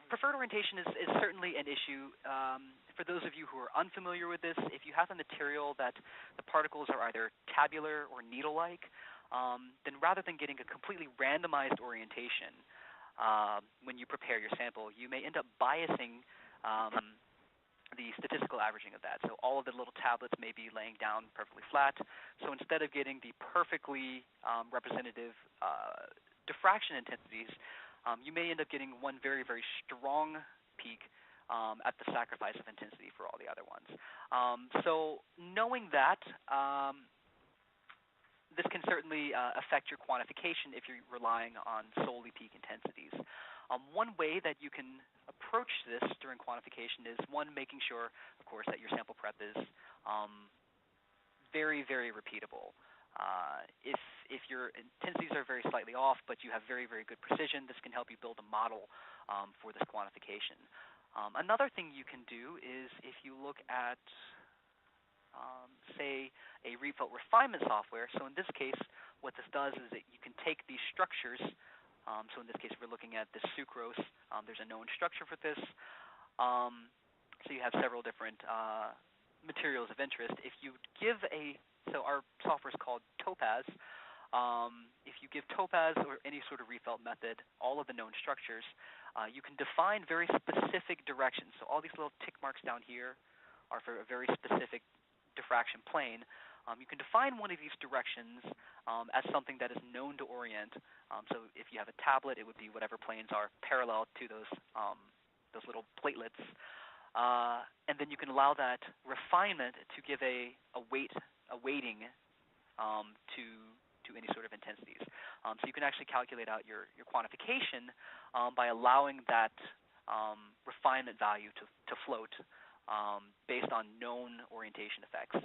preferred orientation is certainly an issue. For those of you who are unfamiliar with this, if you have a material that the particles are either tabular or needle-like, then rather than getting a completely randomized orientation when you prepare your sample, you may end up biasing the statistical averaging of that. So all of the little tablets may be laying down perfectly flat. So instead of getting the perfectly representative diffraction intensities, you may end up getting one very, very strong peak at the sacrifice of intensity for all the other ones. So knowing that, this can certainly affect your quantification if you're relying on solely peak intensities. One way that you can approach this during quantification is, one, making sure, of course, that your sample prep is very, very repeatable. If your intensities are very slightly off, but you have very, very good precision, this can help you build a model for this quantification. Another thing you can do is, if you look at, say, a Rietveld refinement software. So in this case, what this does is that you can take these structures. So in this case, we're looking at the sucrose. There's a known structure for this. So you have several different materials of interest. If you give so our software is called Topaz. If you give Topaz or any sort of Rietveld method all of the known structures, you can define very specific directions. So all these little tick marks down here are for a very specific diffraction plane. You can define one of these directions as something that is known to orient. So if you have a tablet, it would be whatever planes are parallel to those little platelets. And then you can allow that refinement to give a weighting to any sort of intensities. So you can actually calculate out your quantification by allowing that refinement value to float based on known orientation effects.